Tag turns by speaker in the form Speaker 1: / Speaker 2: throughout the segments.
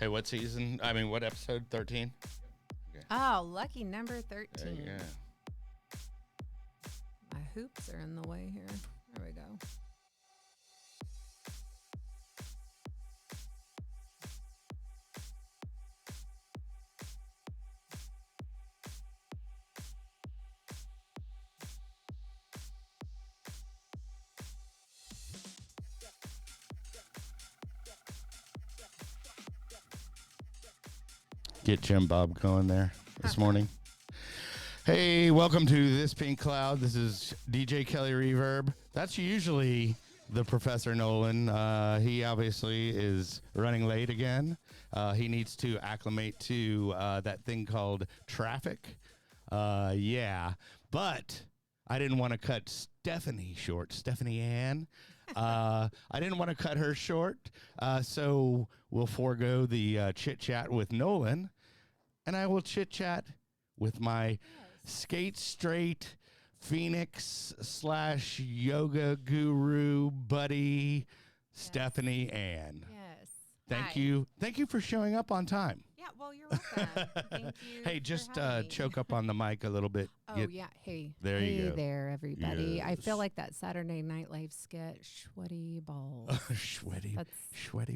Speaker 1: Hey, what season? I mean, what episode? 13? Okay.
Speaker 2: Oh, lucky number
Speaker 1: There
Speaker 2: 13.
Speaker 1: you go.
Speaker 2: My hoops are in the way here. There we go.
Speaker 1: Get Jim Bob going there this morning. Hey, welcome to This Pink Cloud. This is DJ Kelly Reverb. That's usually the Professor Nolan. He obviously is running late again. He needs to acclimate to that thing called traffic. Yeah, but I didn't want to cut Stephanie short, Stephanie Ann. I didn't want to cut her short, so we'll forego the chit-chat with Nolan, and I will chit-chat with my skate straight Phoenix / yoga guru buddy, Stephanie Ann.
Speaker 2: Yes.
Speaker 1: Thank you. Thank you for showing up on time.
Speaker 2: Yeah, well, you're welcome. Thank you.
Speaker 1: Hey,
Speaker 2: for
Speaker 1: just
Speaker 2: having me.
Speaker 1: choke up on the mic a little bit.
Speaker 2: Oh, yeah. Hey.
Speaker 1: There
Speaker 2: hey
Speaker 1: you go.
Speaker 2: there, everybody. I
Speaker 1: Yes.
Speaker 2: feel like that Saturday Night Live skit, Sweaty Balls.
Speaker 1: Sweaty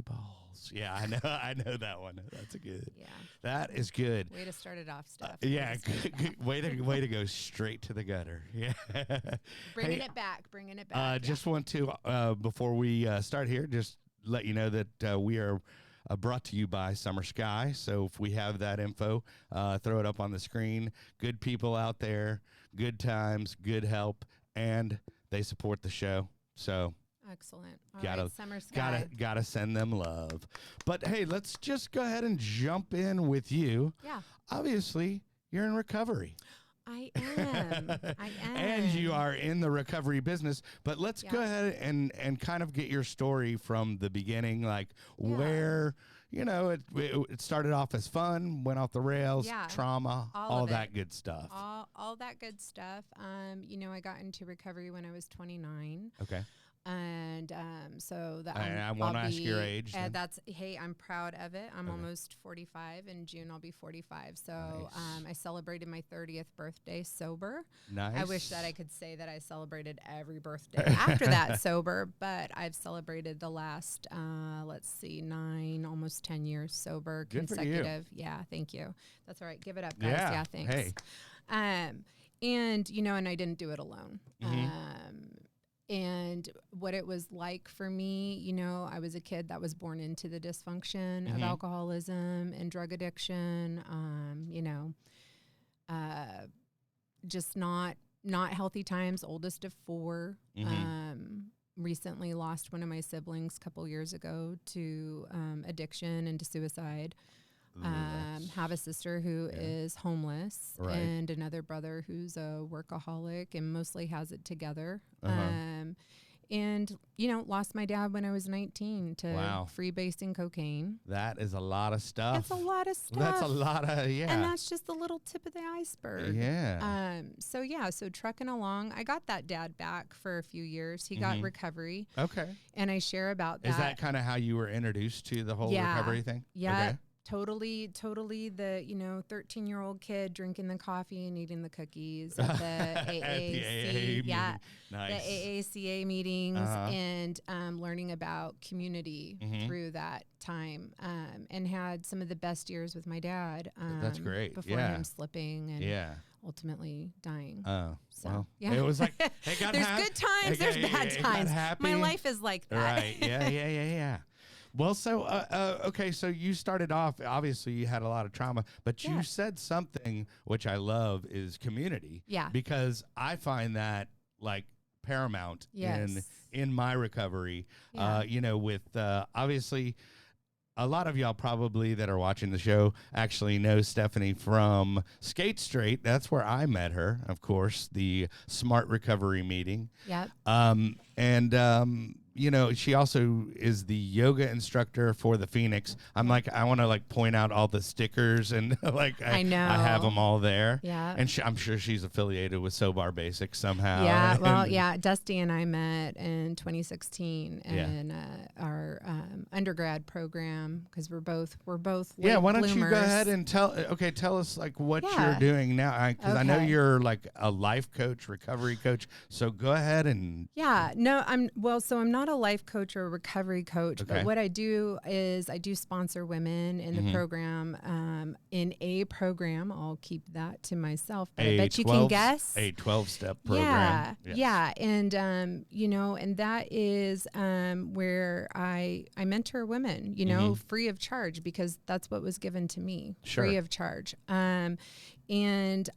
Speaker 1: balls. Yeah, I know that one. That's a good.
Speaker 2: Yeah.
Speaker 1: That is good.
Speaker 2: Way to start it off, Steph.
Speaker 1: Yeah, good. Way to go straight to the gutter. Yeah.
Speaker 2: Bringing
Speaker 1: Hey,
Speaker 2: it back. Bringing it back.
Speaker 1: Just want to before we start here, just let you know that we are brought to you by Summer Sky. So if we have that info, throw it up on the screen. Good people out there, good times, good help, and they support the show. So
Speaker 2: Excellent. All
Speaker 1: Gotta-
Speaker 2: right, Summer Sky.
Speaker 1: gotta send them love. But hey, let's just go ahead and jump in with you.
Speaker 2: Yeah.
Speaker 1: Obviously, you're in recovery.
Speaker 2: I am. I am.
Speaker 1: And you are in the recovery business. But let's go
Speaker 2: Yeah.
Speaker 1: ahead and kind of get your story from the beginning, like where, it started off as fun, went off the rails,
Speaker 2: Yeah.
Speaker 1: trauma,
Speaker 2: All
Speaker 1: all
Speaker 2: of
Speaker 1: that
Speaker 2: it.
Speaker 1: good stuff.
Speaker 2: All that good stuff. I got into recovery when I was 29.
Speaker 1: Okay.
Speaker 2: And so that
Speaker 1: I won't ask your age then.
Speaker 2: Hey, I'm proud of it. I'm
Speaker 1: Okay.
Speaker 2: almost 45. In June, I'll be 45. So
Speaker 1: Nice.
Speaker 2: I celebrated my 30th birthday sober.
Speaker 1: Nice.
Speaker 2: I wish that I could say that I celebrated every birthday after that sober, but I've celebrated the last, 9, almost 10 years sober
Speaker 1: Good for you.
Speaker 2: consecutive. Yeah, thank you. That's all right. Give it up, guys.
Speaker 1: Yeah,
Speaker 2: Yeah, thanks.
Speaker 1: hey.
Speaker 2: And I didn't do it alone.
Speaker 1: Mhm.
Speaker 2: And what it was like for me, I was a kid that was born into the dysfunction of
Speaker 1: Mhm.
Speaker 2: alcoholism and drug addiction, just not healthy times, oldest of 4.
Speaker 1: Mhm.
Speaker 2: Recently lost one of my siblings a couple years ago to addiction and to suicide. Have a sister who is homeless
Speaker 1: Right.
Speaker 2: and another brother who's a workaholic and mostly has it together. And lost my dad when I was 19 to
Speaker 1: Wow.
Speaker 2: freebasing cocaine.
Speaker 1: That is a lot of stuff.
Speaker 2: It's a lot of stuff.
Speaker 1: That's a lot of, yeah.
Speaker 2: And that's just the little tip of the iceberg.
Speaker 1: Yeah.
Speaker 2: So trucking along, I got that dad back for a few years. He got recovery,
Speaker 1: Okay.
Speaker 2: and I share about that.
Speaker 1: Is that kind of how you were introduced to the whole recovery thing?
Speaker 2: Yeah.
Speaker 1: Okay.
Speaker 2: Totally the 13-year-old kid drinking the coffee and eating the cookies at the
Speaker 1: At the AA
Speaker 2: AAC,
Speaker 1: meeting.
Speaker 2: yeah,
Speaker 1: Nice.
Speaker 2: the AACA meetings,
Speaker 1: Uh-huh.
Speaker 2: and learning about community
Speaker 1: Mhm.
Speaker 2: through that time, and had some of the best years with my dad.
Speaker 1: That's great.
Speaker 2: Before
Speaker 1: Yeah.
Speaker 2: him slipping and
Speaker 1: Yeah.
Speaker 2: ultimately dying.
Speaker 1: Oh,
Speaker 2: So,
Speaker 1: well,
Speaker 2: yeah.
Speaker 1: it was like, hey, got
Speaker 2: There's good times, there's bad
Speaker 1: it got
Speaker 2: times.
Speaker 1: happy.
Speaker 2: My life is like that.
Speaker 1: Right. Yeah. Well, so, okay, so you started off, obviously you had a lot of trauma, but you
Speaker 2: Yeah.
Speaker 1: said something which I love is community.
Speaker 2: Yeah.
Speaker 1: Because I find that like paramount
Speaker 2: Yes.
Speaker 1: in my recovery,
Speaker 2: Yeah.
Speaker 1: with obviously a lot of y'all probably that are watching the show actually know Stephanie from Skate Straight. That's where I met her, of course, the Smart Recovery meeting.
Speaker 2: Yep.
Speaker 1: she also is the yoga instructor for the Phoenix. I'm like, I want to like point out all the stickers and like
Speaker 2: I know.
Speaker 1: I have them all there.
Speaker 2: Yeah.
Speaker 1: And I'm sure she's affiliated with Sobar Basics somehow.
Speaker 2: Yeah. Well, yeah. Dusty and I met in 2016 in our undergrad program because we're both late
Speaker 1: why don't
Speaker 2: bloomers.
Speaker 1: you go ahead and tell us like what you're doing now, because I know
Speaker 2: Okay.
Speaker 1: you're like a life coach, recovery coach. So go ahead and
Speaker 2: I'm not a life coach or a recovery coach,
Speaker 1: Okay.
Speaker 2: but what I do is I do sponsor women in the program. In a program, I'll keep that to myself, but I bet you can guess.
Speaker 1: A 12-step program.
Speaker 2: Yeah. And, and that is where I mentor women, free of charge, because that's what was given to me, free of charge. And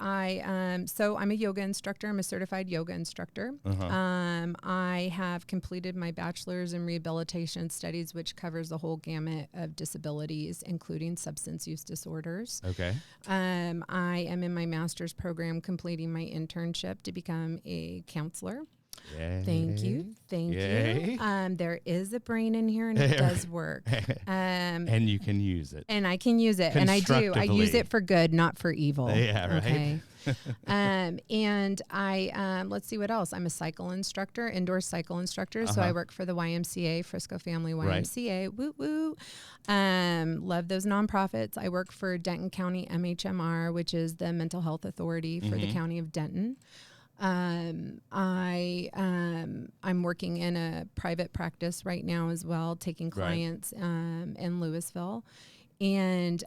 Speaker 2: so I'm a yoga instructor. I'm a certified yoga instructor. I have completed my bachelor's in rehabilitation studies, which covers the whole gamut of disabilities, including substance use disorders.
Speaker 1: Okay.
Speaker 2: I am in my master's program, completing my internship to become a counselor.
Speaker 1: Yay.
Speaker 2: Thank you.
Speaker 1: Yay.
Speaker 2: There is a brain in here and it does work.
Speaker 1: And you can use it.
Speaker 2: And I can use it. And I do. I use it for good, not for evil.
Speaker 1: Yeah, right.
Speaker 2: Okay. And I, let's see what else. I'm a cycle instructor, indoor cycle instructor. So I work for the YMCA, Frisco Family YMCA. Right. Woo woo. Love those nonprofits. I work for Denton County MHMR, which is the mental health authority for the county of Denton. I'm working in a private practice right now as well, taking clients in Louisville. And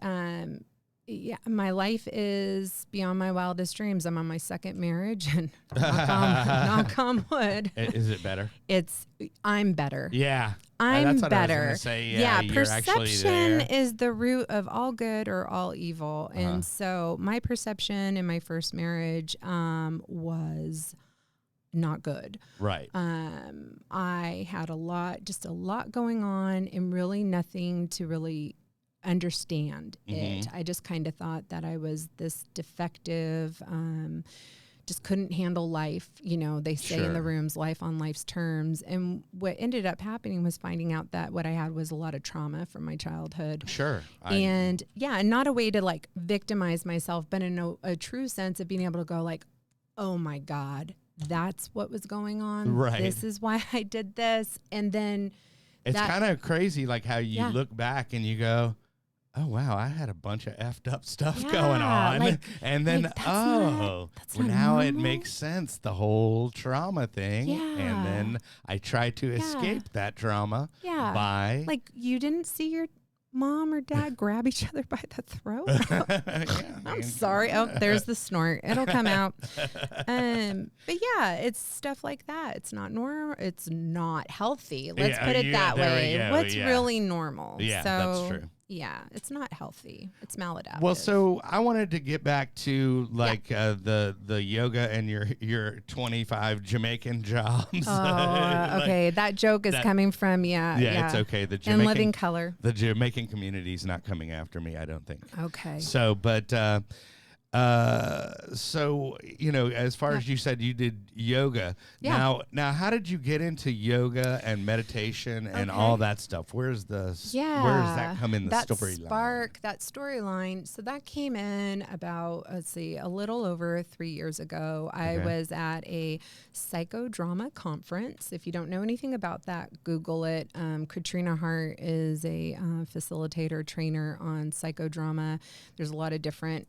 Speaker 2: my life is beyond my wildest dreams. I'm on my second marriage, and knock on wood.
Speaker 1: Is it better?
Speaker 2: I'm better.
Speaker 1: Yeah.
Speaker 2: I'm
Speaker 1: that's what
Speaker 2: better.
Speaker 1: I was gonna say. Yeah,
Speaker 2: perception is the root of all good or all evil. And so my perception in my first marriage was not good.
Speaker 1: Right.
Speaker 2: I had a lot going on and really nothing to really understand it. I just kind of thought that I was this defective, just couldn't handle life. They say in the rooms, life on life's terms. And what ended up happening was finding out that what I had was a lot of trauma from my childhood.
Speaker 1: Sure.
Speaker 2: And not a way to like victimize myself, but in a true sense of being able to go like, oh my God, that's what was going on.
Speaker 1: Right.
Speaker 2: This is why I did this. And then
Speaker 1: it's kind of crazy, like how you look back and you go, oh, wow, I had a bunch of effed up stuff going on. And then, now it makes sense, the whole trauma thing. Yeah. And then I tried to escape that trauma by...
Speaker 2: Like, you didn't see your mom or dad grab each other by the throat? I'm sorry. Oh, there's the snort. It'll come out. But yeah, it's stuff like that. It's not normal. It's not healthy. Let's put it that way. What's really normal?
Speaker 1: Yeah,
Speaker 2: so,
Speaker 1: that's true.
Speaker 2: Yeah, it's not healthy. It's maladaptive.
Speaker 1: Well, so I wanted to get back to the yoga and your 25 Jamaican jobs.
Speaker 2: Oh, okay. That joke is coming from
Speaker 1: it's okay. The Jamaican,
Speaker 2: in living color.
Speaker 1: The Jamaican community is not coming after me, I don't think.
Speaker 2: Okay.
Speaker 1: So, but so as far as you said, you did yoga. Now how did you get into yoga and meditation and all that stuff? Where does that come in the storyline?
Speaker 2: That storyline. So that came in about, a little over 3 years ago. I was at a psychodrama conference. If you don't know anything about that, Google it. Katrina Hart is a facilitator, trainer on psychodrama. There's a lot of different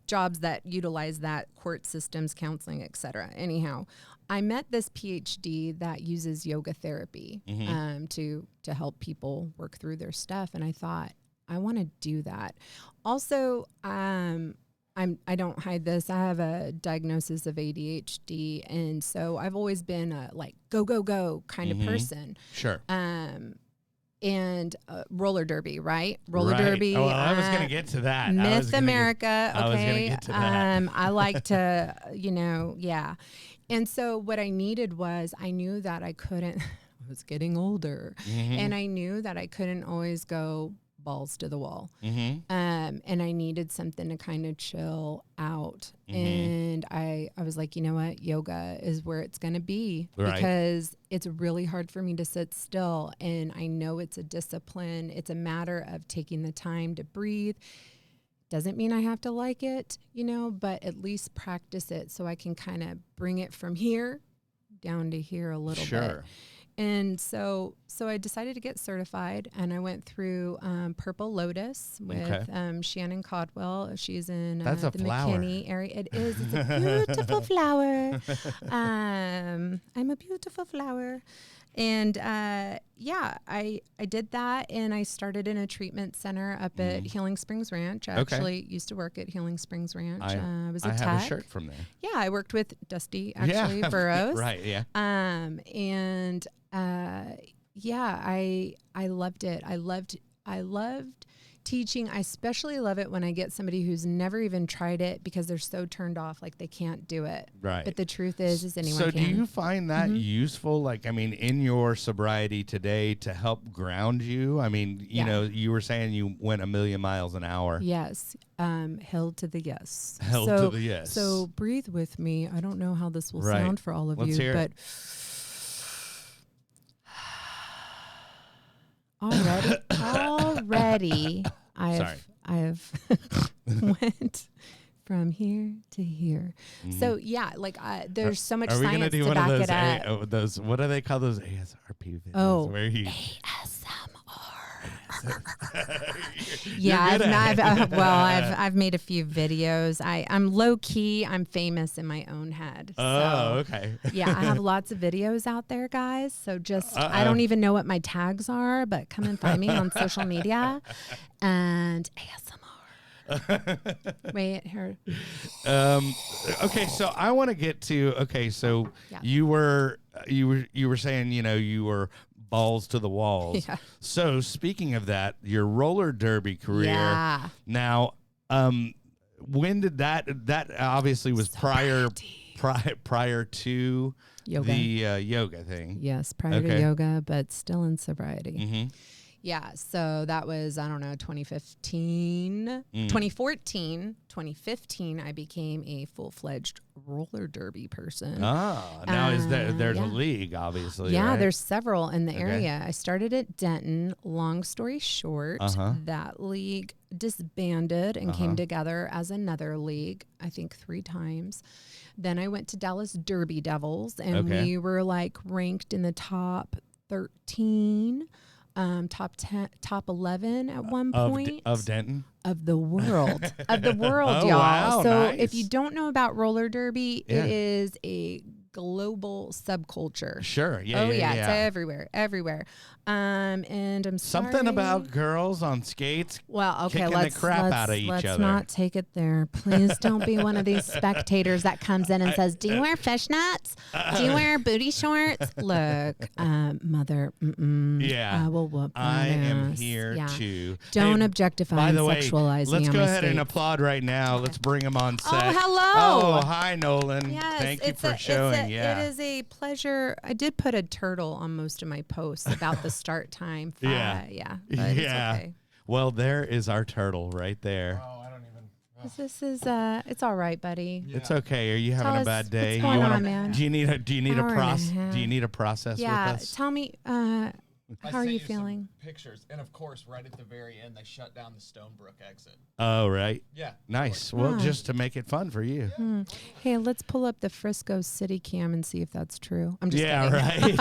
Speaker 2: jobs that utilize that, court systems, counseling, etc. Anyhow, I met this PhD that uses yoga therapy to help people work through their stuff, and I thought, I want to do that. Also, I don't hide this. I have a diagnosis of ADHD, and so I've always been a go kind of person.
Speaker 1: Sure.
Speaker 2: And roller derby, right? Roller derby.
Speaker 1: Oh, well, I was going to get to that.
Speaker 2: Myth America. Okay.
Speaker 1: I was going to get to that.
Speaker 2: I like to, And so what I needed was, I knew that I couldn't, I was getting older, and I knew that I couldn't always go balls to the wall.
Speaker 1: Mm-hmm.
Speaker 2: And I needed something to kind of chill out.
Speaker 1: Mm-hmm.
Speaker 2: And I was like, you know what? Yoga is where it's going to be,
Speaker 1: Right.
Speaker 2: because it's really hard for me to sit still. And I know it's a discipline. It's a matter of taking the time to breathe. Doesn't mean I have to like it, but at least practice it so I can kind of bring it from here down to here a little bit. And so I decided to get certified, and I went through Purple Lotus with Shannon Codwell. She's in
Speaker 1: That's a
Speaker 2: the
Speaker 1: flower.
Speaker 2: McKinney area. It is. It's a beautiful flower. I'm a beautiful flower. And I did that, and I started in a treatment center up at Healing Springs Ranch. I actually used to work at Healing Springs Ranch. I was a tech.
Speaker 1: I have a shirt from there.
Speaker 2: Yeah, I worked with Dusty Burrows.
Speaker 1: Right, yeah.
Speaker 2: I loved it. I loved teaching. I especially love it when I get somebody who's never even tried it because they're so turned off, like they can't do it.
Speaker 1: Right.
Speaker 2: But the truth is anyone can.
Speaker 1: So do you find that useful, in your sobriety today to help ground you? I mean, you were saying you went 1,000,000 miles an hour.
Speaker 2: Yes. Held to the yes.
Speaker 1: Held to the yes.
Speaker 2: So breathe with me. I don't know how this will sound for all of
Speaker 1: Let's
Speaker 2: you,
Speaker 1: hear
Speaker 2: but
Speaker 1: it.
Speaker 2: already I've went from here to here. So there's so much science to back it up.
Speaker 1: Those, what do they call those ASRP videos?
Speaker 2: Oh,
Speaker 1: where you
Speaker 2: ASMR. Yeah, I've made a few videos. I'm low key. I'm famous in my own head.
Speaker 1: Oh, okay.
Speaker 2: Yeah, I have lots of videos out there, guys. So I don't even know what my tags are, but come and find me on social media and ASMR. Wait, here.
Speaker 1: Okay, so I want to get to. Okay, so you were saying you were balls to the walls. Yeah. So speaking of that, your roller derby career. Yeah. Now, when did that obviously was prior to
Speaker 2: yoga.
Speaker 1: The yoga thing?
Speaker 2: Yes, prior to yoga, but still in sobriety. Mm-hmm. Yeah, so that was, 2015. 2015, I became a full-fledged roller derby person.
Speaker 1: Now there's a league, obviously.
Speaker 2: Yeah,
Speaker 1: right?
Speaker 2: there's several in the area. I started at Denton. Long story short, that league disbanded and came together as another league, I think 3 times. Then I went to Dallas Derby Devils, and we were ranked in the top 13. Top 10, top 11 at one point
Speaker 1: of Denton,
Speaker 2: of the world, y'all.
Speaker 1: Wow,
Speaker 2: so
Speaker 1: nice.
Speaker 2: If you don't know about roller derby, it is a global subculture.
Speaker 1: Sure, yeah.
Speaker 2: It's everywhere. And I'm
Speaker 1: something
Speaker 2: sorry.
Speaker 1: about girls on skates.
Speaker 2: Well, okay,
Speaker 1: kicking the crap out of each other.
Speaker 2: Let's not take it there. Please don't be one of these spectators that comes in and says, "Do you wear fishnets? Do you wear booty shorts?" Look, mother.
Speaker 1: Yeah,
Speaker 2: I will whoop.
Speaker 1: I am here to
Speaker 2: don't objectify and sexualize me.
Speaker 1: Let's
Speaker 2: on
Speaker 1: go
Speaker 2: my
Speaker 1: ahead
Speaker 2: skate.
Speaker 1: and applaud right now. Okay. Let's bring him on set.
Speaker 2: Oh, hello.
Speaker 1: Oh, hi, Nolan.
Speaker 2: Yes,
Speaker 1: thank you for showing.
Speaker 2: It is a pleasure. I did put a turtle on most of my posts about the start time. But it's okay.
Speaker 1: Well, there is our turtle right there.
Speaker 3: Oh, I don't even.
Speaker 2: This is it's all right, buddy.
Speaker 3: Yeah.
Speaker 1: It's okay. Are you having a bad day?
Speaker 2: What's going on, man?
Speaker 1: Do you need a process? Do you need a process with us?
Speaker 2: Tell me. How are you feeling?
Speaker 3: Pictures, and of course, right at the very end, they shut down the Stonebrook exit.
Speaker 1: Oh, right.
Speaker 3: Yeah.
Speaker 1: Nice. Well, just to make it fun for you.
Speaker 2: Yeah. Hey, let's pull up the Frisco City Cam and see if that's true. I'm just kidding.
Speaker 1: Right.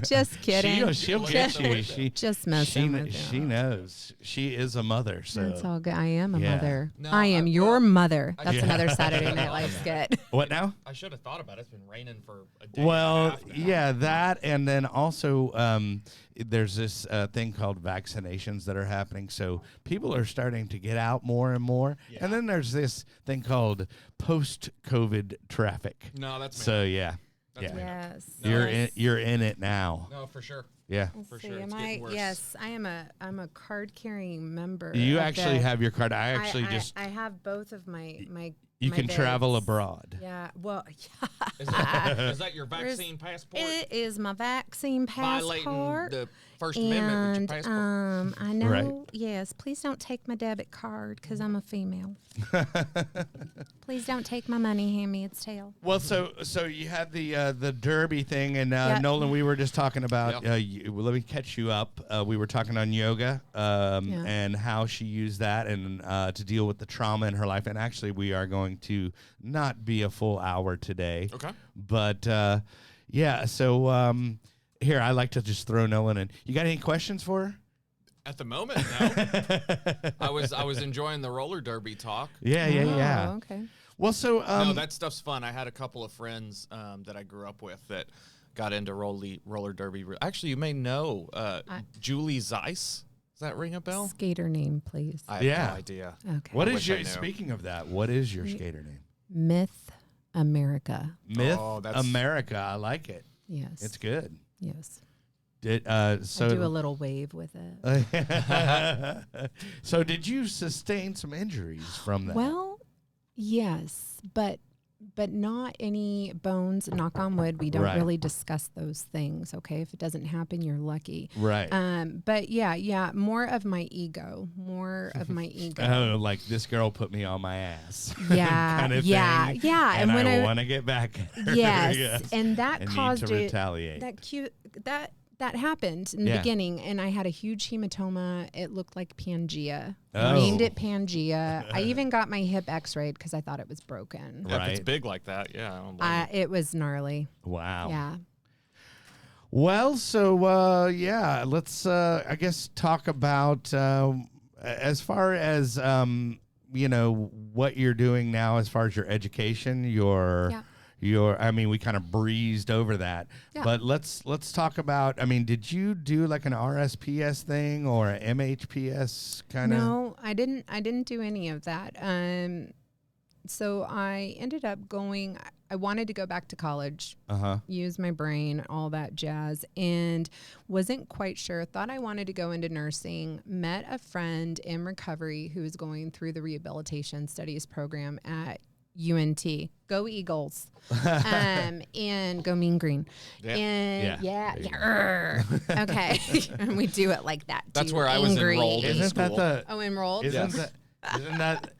Speaker 2: Just kidding.
Speaker 1: She'll get you. She
Speaker 2: just messing with you.
Speaker 1: She knows. She is a mother. So
Speaker 2: that's all good. I am a mother.
Speaker 3: No,
Speaker 2: I am your mother. That's another Saturday Night Live skit.
Speaker 1: What now?
Speaker 3: I should have thought about it. It's been raining for a day.
Speaker 1: Well, yeah, that, and then also there's this thing called vaccinations that are happening. So people are starting to get out more and more. Yeah. And then there's this thing called post-COVID traffic.
Speaker 3: No, that's me.
Speaker 1: So, yeah.
Speaker 3: That's
Speaker 1: yeah.
Speaker 2: Yes.
Speaker 1: You're in it now.
Speaker 3: No, for sure.
Speaker 1: Yeah.
Speaker 3: For
Speaker 2: See,
Speaker 3: sure, it's
Speaker 2: am
Speaker 3: getting
Speaker 2: I?
Speaker 3: worse.
Speaker 2: Yes, I'm a card carrying member.
Speaker 1: You
Speaker 2: of
Speaker 1: actually
Speaker 2: the-
Speaker 1: have your card. I actually
Speaker 2: I have both of my.
Speaker 1: you
Speaker 2: my
Speaker 1: can travel
Speaker 2: bids.
Speaker 1: abroad.
Speaker 2: Yeah. Well.
Speaker 3: Is that your vaccine passport?
Speaker 2: It is my vaccine
Speaker 3: Violating
Speaker 2: passport.
Speaker 3: the First Amendment with your
Speaker 2: And
Speaker 3: passport.
Speaker 2: I know.
Speaker 1: Right.
Speaker 2: Yes. Please don't take my debit card because I'm a female. Please don't take my money. Handmaid's Tale.
Speaker 1: Well, so you had the Derby thing, and
Speaker 2: Yep.
Speaker 1: Nolan, we were just talking about.
Speaker 3: Yep.
Speaker 1: Let me catch you up. We were talking on yoga and how she used that and to deal with the trauma in her life. And actually, we are going to not be a full hour today.
Speaker 3: Okay.
Speaker 1: But yeah, so here I like to just throw Nolan in. You got any questions for her?
Speaker 3: At the moment, no. I was enjoying the roller derby talk.
Speaker 1: Yeah.
Speaker 2: Oh, okay.
Speaker 1: Well, so
Speaker 3: No, that stuff's fun. I had a couple of friends that I grew up with that got into roller derby. Actually, you may know Julie Zeiss. Does that ring a bell?
Speaker 2: Skater name, please.
Speaker 3: I have
Speaker 1: Yeah.
Speaker 3: no idea.
Speaker 2: Okay.
Speaker 1: what
Speaker 3: I
Speaker 1: is
Speaker 3: wish I
Speaker 1: your
Speaker 3: knew.
Speaker 1: speaking of that? What is your skater name?
Speaker 2: Myth America.
Speaker 1: Myth
Speaker 3: Oh, that's-
Speaker 1: America. I like it.
Speaker 2: Yes.
Speaker 1: It's good.
Speaker 2: Yes.
Speaker 1: So
Speaker 2: I do a little wave with it.
Speaker 1: so did you sustain some injuries from that?
Speaker 2: Well, yes, but not any bones. Knock on wood. We don't
Speaker 1: Right.
Speaker 2: really discuss those things. Okay, if it doesn't happen, you're lucky.
Speaker 1: Right.
Speaker 2: But yeah, more of my ego.
Speaker 1: Oh, like this girl put me on my ass.
Speaker 2: Yeah,
Speaker 1: kind of
Speaker 2: yeah,
Speaker 1: thing.
Speaker 2: yeah.
Speaker 1: And
Speaker 2: when
Speaker 1: I want to get back at her.
Speaker 2: yes, and that
Speaker 1: and
Speaker 2: caused
Speaker 1: need to
Speaker 2: it.
Speaker 1: retaliate.
Speaker 2: That happened in the
Speaker 1: Yeah.
Speaker 2: beginning, and I had a huge hematoma. It looked like Pangea. I
Speaker 1: Oh.
Speaker 2: named it Pangea. I even got my hip X-rayed because I thought it was broken.
Speaker 3: Yeah, if
Speaker 1: Right.
Speaker 3: it's big like that, yeah. I don't blame you.
Speaker 2: It was gnarly.
Speaker 1: Wow.
Speaker 2: Yeah.
Speaker 1: Well, so yeah, let's I guess talk about as far as what you're doing now as far as your education,
Speaker 2: Yeah.
Speaker 1: I mean, we kind of breezed over that.
Speaker 2: Yeah.
Speaker 1: But let's talk about, I mean, did you do like an RSPS thing or an MHPS kind of?
Speaker 2: No, I didn't do any of that. So I ended up going. I wanted to go back to college, use my brain, all that jazz, and wasn't quite sure. Thought I wanted to go into nursing. Met a friend in recovery who was going through the rehabilitation studies program at UNT. Go Eagles. And go Mean Green.
Speaker 3: Yeah.
Speaker 2: And
Speaker 1: Yeah.
Speaker 2: okay. And we do it like that.
Speaker 3: That's
Speaker 2: too.
Speaker 3: where I was
Speaker 2: Angry.
Speaker 3: enrolled in
Speaker 1: Isn't that
Speaker 3: school.
Speaker 1: the?
Speaker 2: Oh, enrolled?
Speaker 1: Isn't
Speaker 3: Yes.
Speaker 1: that?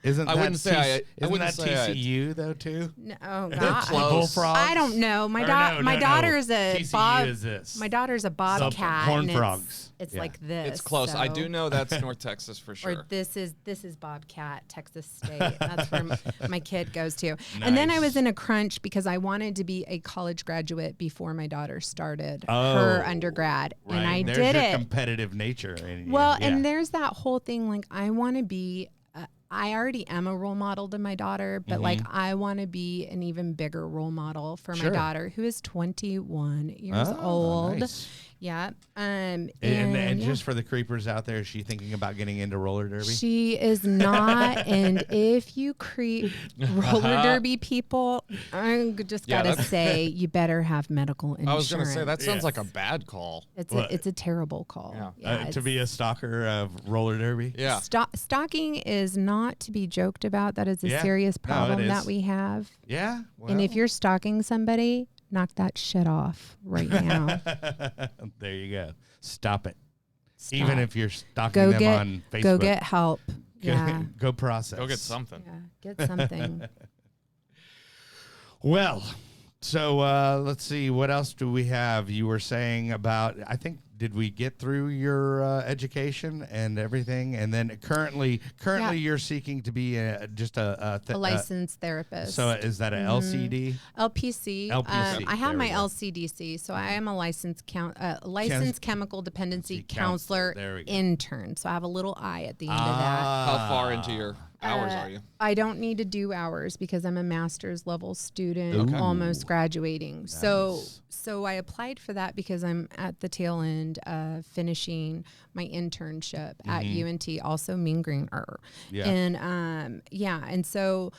Speaker 1: Isn't
Speaker 3: I
Speaker 1: that
Speaker 3: wouldn't say I
Speaker 1: isn't
Speaker 3: wouldn't
Speaker 1: that
Speaker 3: say I-
Speaker 1: TCU though too?
Speaker 2: No, oh
Speaker 3: They're
Speaker 2: God.
Speaker 3: close.
Speaker 1: Bullfrogs?
Speaker 2: I don't know. My
Speaker 1: Or no,
Speaker 2: daughter's a
Speaker 1: TCU
Speaker 2: bob.
Speaker 1: is this.
Speaker 2: My daughter's a bobcat.
Speaker 1: Horn
Speaker 2: and it's-
Speaker 1: frogs.
Speaker 2: It's
Speaker 1: Yeah.
Speaker 2: like this.
Speaker 3: It's close. I
Speaker 2: so-
Speaker 3: do know that's North Texas for sure.
Speaker 2: Or this is Bobcat, Texas State. That's where my kid goes to. And then I
Speaker 1: Nice.
Speaker 2: was in a crunch because I wanted to be a college graduate before my daughter started
Speaker 1: Oh,
Speaker 2: her undergrad, and I
Speaker 1: There's
Speaker 2: did
Speaker 1: your
Speaker 2: it.
Speaker 1: competitive nature. In you.
Speaker 2: Well,
Speaker 1: Yeah.
Speaker 2: and there's that whole thing like I want to be. I already am a role model to my daughter, but like I want to be an even bigger role model for
Speaker 1: Sure.
Speaker 2: my daughter, who is 21 years old.
Speaker 1: Nice.
Speaker 2: Yeah.
Speaker 1: And
Speaker 2: yeah.
Speaker 1: just for the creepers out there, is she thinking about getting into roller derby?
Speaker 2: She is not. And if you creep roller derby people, I just
Speaker 3: Yeah,
Speaker 2: gotta
Speaker 3: that's-
Speaker 2: say you better have medical insurance.
Speaker 3: I was going to say that sounds like a bad call.
Speaker 2: It's a terrible call.
Speaker 3: Yeah.
Speaker 2: Yeah,
Speaker 1: To be a stalker of roller derby?
Speaker 3: Yeah.
Speaker 2: Stalking is not to be joked about. That is a
Speaker 1: Yeah.
Speaker 2: serious
Speaker 1: No, it
Speaker 2: problem that
Speaker 1: is.
Speaker 2: we have.
Speaker 1: Yeah.
Speaker 2: And if
Speaker 1: well.
Speaker 2: you're stalking somebody, knock that shit off right now.
Speaker 1: There you go. Stop it.
Speaker 2: Stop.
Speaker 1: Even if you're stalking them on Facebook.
Speaker 2: Go get help. Yeah.
Speaker 1: Go process.
Speaker 3: Go get something.
Speaker 2: Yeah. Get something.
Speaker 1: Well, so let's see. What else do we have? You were saying about, I think, did we get through your education and everything? And then currently
Speaker 2: Yeah.
Speaker 1: you're seeking to be just a
Speaker 2: A licensed therapist.
Speaker 1: so is that an LCD?
Speaker 2: LPC.
Speaker 1: LPC,
Speaker 2: I have
Speaker 1: there
Speaker 2: my
Speaker 1: we go.
Speaker 2: LCDC, so I am a licensed chemical dependency
Speaker 1: Counselor.
Speaker 2: counselor
Speaker 1: There we go.
Speaker 2: intern. So I have a little I at the end of that.
Speaker 3: How far into your hours are you?
Speaker 2: I don't need to do hours because I'm a master's level student, almost graduating. So I applied for that because I'm at the tail end of finishing my internship at UNT, also Mean Green.
Speaker 1: Yeah.
Speaker 2: And and so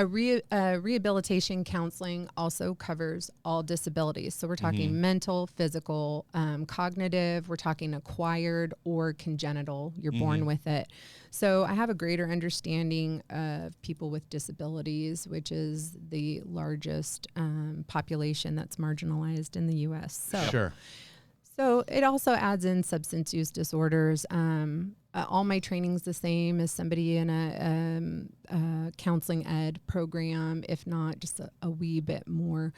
Speaker 2: rehabilitation counseling also covers all disabilities. So we're talking mental, physical, cognitive, we're talking acquired or congenital. You're born with it. So I have a greater understanding of people with disabilities, which is the largest population that's marginalized in the U.S. So,
Speaker 1: Sure.
Speaker 2: So it also adds in substance use disorders. All my training's the same as somebody in a counseling ed program, if not just a wee bit more.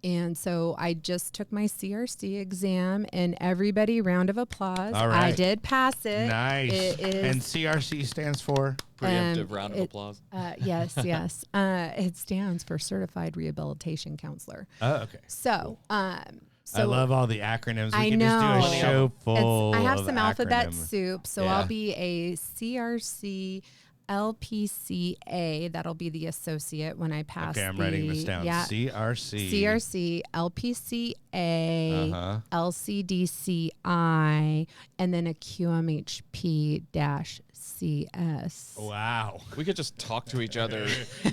Speaker 2: And so I just took my CRC exam, and everybody, round of applause.
Speaker 1: All right.
Speaker 2: I did pass it.
Speaker 1: Nice.
Speaker 2: It is,
Speaker 1: And CRC stands for?
Speaker 3: Preemptive round of applause.
Speaker 2: Yes, yes. It stands for Certified Rehabilitation Counselor.
Speaker 1: Oh, okay.
Speaker 2: So,
Speaker 1: I love all the acronyms. We
Speaker 2: I
Speaker 1: could
Speaker 2: know.
Speaker 1: just do a show full
Speaker 2: I have
Speaker 1: of
Speaker 2: some alphabet
Speaker 1: acronyms.
Speaker 2: soup, so
Speaker 1: Yeah.
Speaker 2: I'll be a CRC LPCA. That'll be the associate when I pass.
Speaker 1: Okay, I'm writing this down.
Speaker 2: Yeah,
Speaker 1: CRC.
Speaker 2: CRC LPCA
Speaker 1: Uh-huh.
Speaker 2: LCDCI, and then a QMHP-CS.
Speaker 1: Wow.
Speaker 3: We could just talk to each other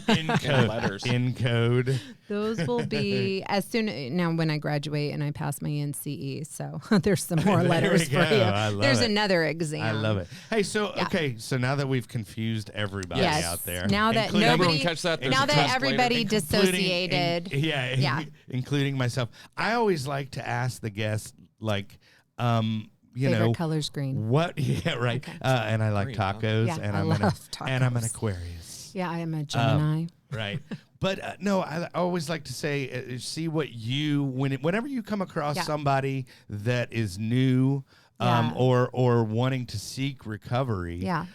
Speaker 1: In code.
Speaker 3: letters.
Speaker 1: In code.
Speaker 2: Those will be now when I graduate and I pass my NCE. So there's some more
Speaker 1: There
Speaker 2: letters
Speaker 1: we
Speaker 2: for
Speaker 1: go.
Speaker 2: you.
Speaker 1: I love
Speaker 2: There's
Speaker 1: it.
Speaker 2: another exam.
Speaker 1: I love it. Hey, so
Speaker 2: Yeah.
Speaker 1: okay, so now that we've confused everybody
Speaker 2: Yes.
Speaker 1: out there,
Speaker 2: Now that
Speaker 1: including-
Speaker 3: Everyone
Speaker 2: nobody,
Speaker 3: catch that? There's
Speaker 2: now
Speaker 3: a
Speaker 2: that
Speaker 3: translator.
Speaker 2: everybody
Speaker 1: including-
Speaker 2: dissociated. Yeah.
Speaker 1: including myself. I always like to ask the guests, like, you
Speaker 2: Favorite
Speaker 1: know,
Speaker 2: color's green.
Speaker 1: what? Yeah, right.
Speaker 2: Okay.
Speaker 1: And I like
Speaker 3: Green, huh?
Speaker 1: tacos,
Speaker 2: Yeah,
Speaker 1: and
Speaker 2: I
Speaker 1: I'm
Speaker 2: love
Speaker 1: and I'm an
Speaker 2: tacos.
Speaker 1: Aquarius.
Speaker 2: Yeah, I am a Gemini.
Speaker 1: Right. But no, I always like to say, see what you, whenever you come across
Speaker 2: Yeah.
Speaker 1: somebody that is new
Speaker 2: Yeah.
Speaker 1: or wanting to seek recovery,
Speaker 2: Yeah.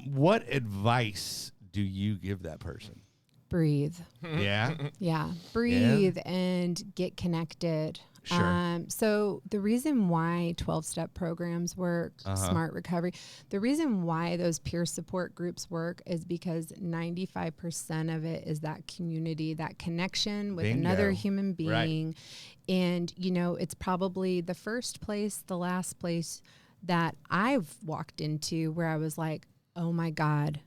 Speaker 1: what advice do you give that person?
Speaker 2: Breathe.
Speaker 1: Yeah.
Speaker 2: Yeah. Breathe and get connected.
Speaker 1: Sure.
Speaker 2: So the reason why 12-step programs work, Smart Recovery, the reason why those peer support groups work is because 95% of it is that community, that connection with another
Speaker 1: Bingo.
Speaker 2: human
Speaker 1: Right.
Speaker 2: being. And, you know, it's probably the first place, the last place that I've walked into where I was like, oh my God,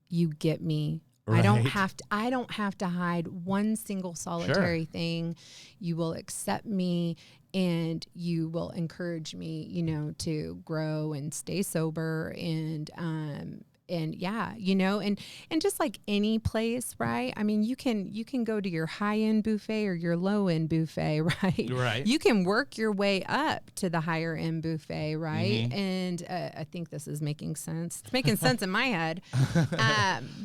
Speaker 2: you get me. I don't
Speaker 1: Right.
Speaker 2: have to hide one single solitary thing. You will accept me and you will encourage me, you know, to grow and stay sober and yeah, you know, and just like any place, right? I mean, you can go to your high-end buffet or your low-end buffet, right?
Speaker 1: Right.
Speaker 2: You can work your way up to the higher-end buffet, right? And I think this is making sense. It's making sense in my head.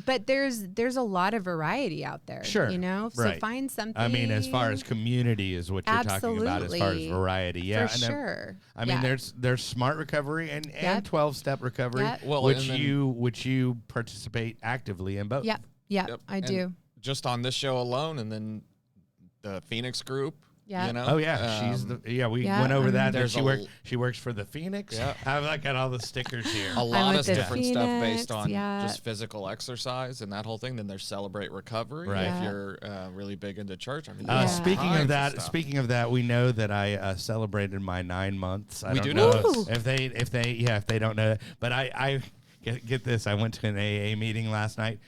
Speaker 2: But there's a lot of variety out there,
Speaker 1: Sure.
Speaker 2: you know? So
Speaker 1: Right.
Speaker 2: find something.
Speaker 1: I mean, as far as community is what you're talking about, as far as
Speaker 2: Absolutely.
Speaker 1: variety. Yeah.
Speaker 2: For
Speaker 1: and
Speaker 2: sure.
Speaker 1: I mean,
Speaker 2: Yeah.
Speaker 1: there's smart recovery and 12-step recovery,
Speaker 2: Yep.
Speaker 3: Well,
Speaker 1: which
Speaker 3: and then-
Speaker 1: you participate actively in both.
Speaker 2: Yep,
Speaker 3: Yep.
Speaker 2: I
Speaker 3: And
Speaker 2: do.
Speaker 3: Just on this show alone, and then the Phoenix group.
Speaker 2: Yeah.
Speaker 3: You know?
Speaker 1: Oh yeah, she's the we
Speaker 2: Yeah,
Speaker 1: went over that.
Speaker 3: there's
Speaker 1: She works for the Phoenix.
Speaker 3: Yeah.
Speaker 1: I've got all the stickers here.
Speaker 3: a lot
Speaker 2: with
Speaker 3: of
Speaker 2: the
Speaker 3: different stuff
Speaker 2: Phoenix,
Speaker 3: based on
Speaker 2: yeah.
Speaker 3: just physical exercise and that whole thing. Then there's Celebrate Recovery.
Speaker 1: Right.
Speaker 3: If
Speaker 2: Yeah.
Speaker 3: you're really big into church. I mean,
Speaker 2: Yeah.
Speaker 3: there's all
Speaker 1: Speaking
Speaker 3: kinds
Speaker 1: of
Speaker 3: stuff.
Speaker 1: that, we know that I celebrated my 9 months. I
Speaker 3: We
Speaker 1: don't
Speaker 3: do
Speaker 1: know
Speaker 3: know
Speaker 2: this.
Speaker 1: if they don't know that, but I get this. I went to an AA meeting last night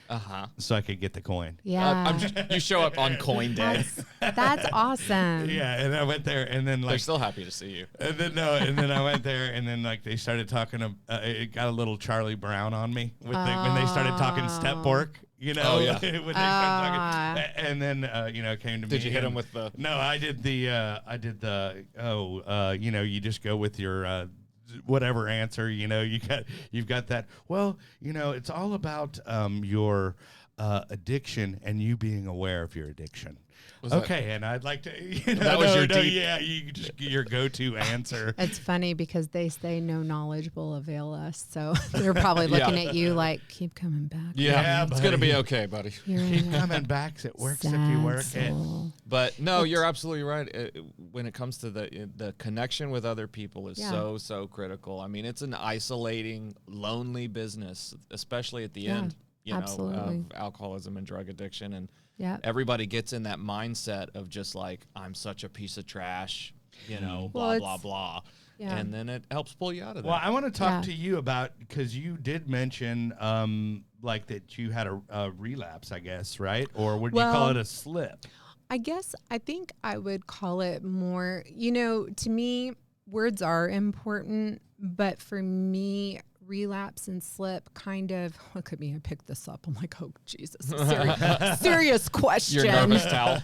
Speaker 1: so I could get the coin.
Speaker 2: Yeah.
Speaker 3: You show up on Coin Day.
Speaker 2: That's awesome.
Speaker 1: Yeah, and I went there, and then
Speaker 3: They're
Speaker 1: like
Speaker 3: still happy to see you.
Speaker 1: And then I went there, and then like they started talking. It got a little Charlie Brown on me when they started talking step work. You know,
Speaker 3: Oh, yeah.
Speaker 1: when they started talking, and then it came to me.
Speaker 3: Did you hit
Speaker 1: and-
Speaker 3: him with the?
Speaker 1: No, I did the you just go with your whatever answer. You know, you've got that. Well, it's all about your addiction and you being aware of your addiction.
Speaker 3: Was that-
Speaker 1: Okay, and I'd like to.
Speaker 3: That was your deep-
Speaker 1: Yeah, you just your go-to answer.
Speaker 2: It's funny because they say no knowledge will avail us. So they're probably looking at you like, keep coming back.
Speaker 1: Yeah,
Speaker 3: it's gonna be
Speaker 1: buddy.
Speaker 3: okay, buddy.
Speaker 2: You're
Speaker 1: Keep
Speaker 2: in a
Speaker 1: coming back. It works if you
Speaker 2: sad
Speaker 1: work it.
Speaker 2: soul.
Speaker 3: But no, you're absolutely right. When it comes to the connection with other people is
Speaker 2: Yeah.
Speaker 3: so critical. I mean, it's an isolating, lonely business, especially at the
Speaker 2: Yeah,
Speaker 3: end.
Speaker 2: absolutely.
Speaker 3: Of alcoholism and drug addiction, and
Speaker 2: Yeah.
Speaker 3: everybody gets in that mindset of just like, I'm such a piece of trash,
Speaker 2: Well,
Speaker 3: blah
Speaker 2: it's-
Speaker 3: blah blah,
Speaker 2: yeah.
Speaker 3: and then it helps pull you out of that.
Speaker 1: Well, I want to talk
Speaker 2: Yeah.
Speaker 1: to you about, because you did mention like that you had a relapse, I guess, right? Or would you call it a slip?
Speaker 2: I think I would call it more, to me, words are important, but for me, relapse and slip kind of, look at me, I picked this up. I'm like, oh, Jesus, serious question.
Speaker 3: Your nervous towel.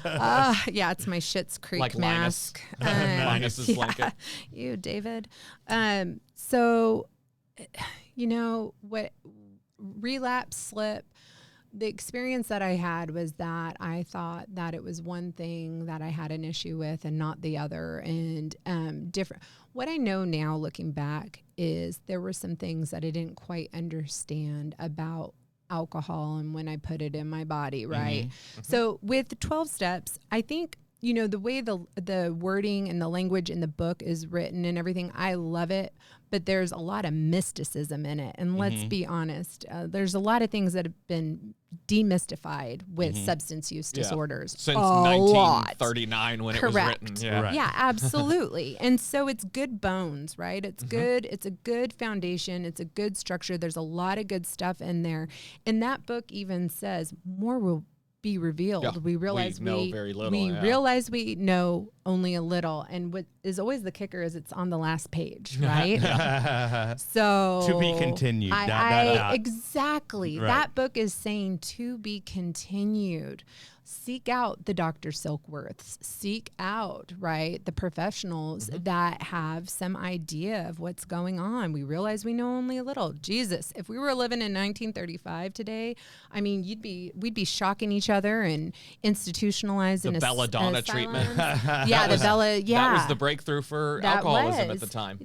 Speaker 2: Yeah, it's my Schitt's Creek
Speaker 3: Like
Speaker 2: mask.
Speaker 3: Linus's blanket.
Speaker 2: You, David. So, what relapse, slip, the experience that I had was that I thought that it was one thing that I had an issue with and not the other, and different. What I know now looking back is there were some things that I didn't quite understand about alcohol and when I put it in my body, right? Mm-hmm. So with 12 steps, I think, the way the wording and the language in the book is written and everything, I love it, but there's a lot of mysticism in it. And let's be honest, there's a lot of things that have been demystified with substance use disorders.
Speaker 3: Since 1939 when
Speaker 2: Correct.
Speaker 3: It was written. Yeah,
Speaker 1: Right.
Speaker 2: Yeah, absolutely. And so it's good bones, right? It's good. It's a good foundation. It's a good structure. There's a lot of good stuff in there. And that book even says more will be revealed.
Speaker 3: Yeah,
Speaker 2: we realize
Speaker 3: we know very little.
Speaker 2: We realize we know only a little, and what is always the kicker is it's on the last page, right? So
Speaker 1: to be continued.
Speaker 2: Exactly.
Speaker 1: Right.
Speaker 2: That book is saying to be continued. Seek out the Dr. Silkworths. Seek out, right, the professionals that have some idea of what's going on. We realize we know only a little. Jesus, if we were living in 1935 today, I mean, we'd be shocking each other and institutionalized in a
Speaker 3: belladonna treatment.
Speaker 2: Yeah, that
Speaker 3: was the breakthrough for alcoholism at the time.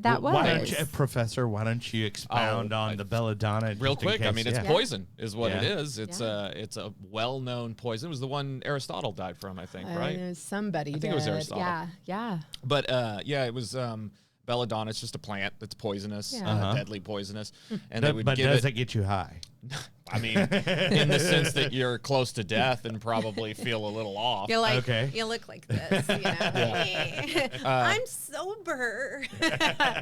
Speaker 1: Professor, why don't you expound on the belladonna
Speaker 3: real quick? I mean, it's poison is what it is. It's a well-known poison. It was the one Aristotle died from, I think, right?
Speaker 2: Somebody
Speaker 3: I think it was Aristotle.
Speaker 2: Yeah.
Speaker 3: But it was belladonna. It's just a plant that's poisonous, deadly poisonous. And they would
Speaker 1: does it get you high?
Speaker 3: I mean, in the sense that you're close to death and probably feel a little off.
Speaker 2: You're like, you look like this, I'm sober.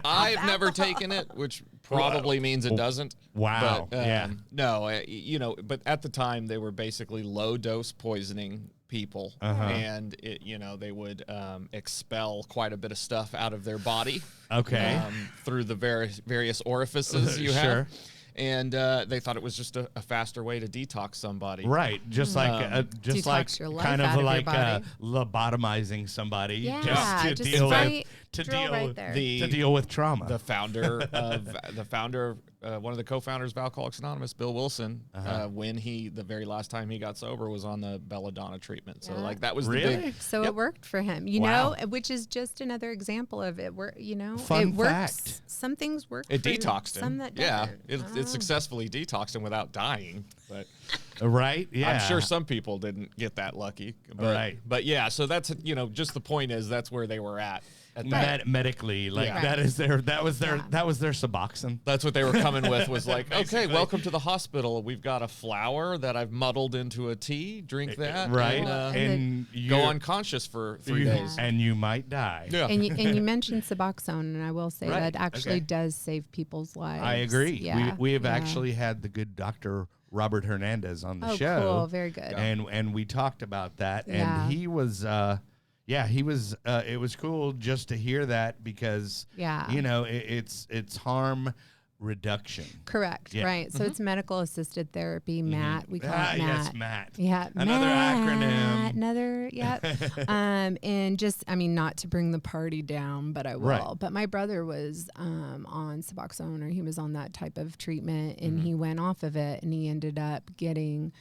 Speaker 3: I've never taken it, which probably means it doesn't.
Speaker 1: Wow.
Speaker 3: But, no, but at the time they were basically low dose poisoning people, and they would expel quite a bit of stuff out of their body.
Speaker 1: Okay.
Speaker 3: Through the various orifices you have. And they thought it was just a faster way to detox somebody,
Speaker 1: right? Just like kind of like lobotomizing somebody,
Speaker 2: yeah,
Speaker 1: to deal with trauma.
Speaker 3: The founder of one of the co-founders of Alcoholics Anonymous, Bill Wilson, when the very last time he got sober was on the belladonna treatment. So that was the big.
Speaker 2: So it worked for him, which is just another example of it.
Speaker 1: Fun
Speaker 2: it works.
Speaker 1: fact.
Speaker 2: Some things work.
Speaker 3: It detoxed him.
Speaker 2: Some that
Speaker 3: it successfully detoxed him without dying. But
Speaker 1: right, yeah,
Speaker 3: I'm sure some people didn't get that lucky. But, but yeah, so that's just the point is that's where they were at.
Speaker 1: Medically, that was their Suboxone.
Speaker 3: That's what they were coming with. Was like, okay, welcome to the hospital. We've got a flower that I've muddled into a tea. Drink that,
Speaker 1: right?
Speaker 3: And you go unconscious for 3 days,
Speaker 1: and you might die.
Speaker 2: Yeah. And you mentioned Suboxone, and I will say that actually does save people's lives.
Speaker 1: I agree.
Speaker 2: Yeah.
Speaker 1: We have actually had the good Dr. Robert Hernandez on the show.
Speaker 2: Cool, very good.
Speaker 1: And we talked about that, and he was. He was. It was cool just to hear that because, it's harm reduction.
Speaker 2: Correct. Yeah. Right. So it's medical assisted therapy. MAT. We call it MAT.
Speaker 1: Yes, MAT.
Speaker 2: Yeah.
Speaker 1: Another acronym.
Speaker 2: And just, not to bring the party down, but I will. Right. But my brother was on Suboxone, or he was on that type of treatment, and he went off of it, and he ended up getting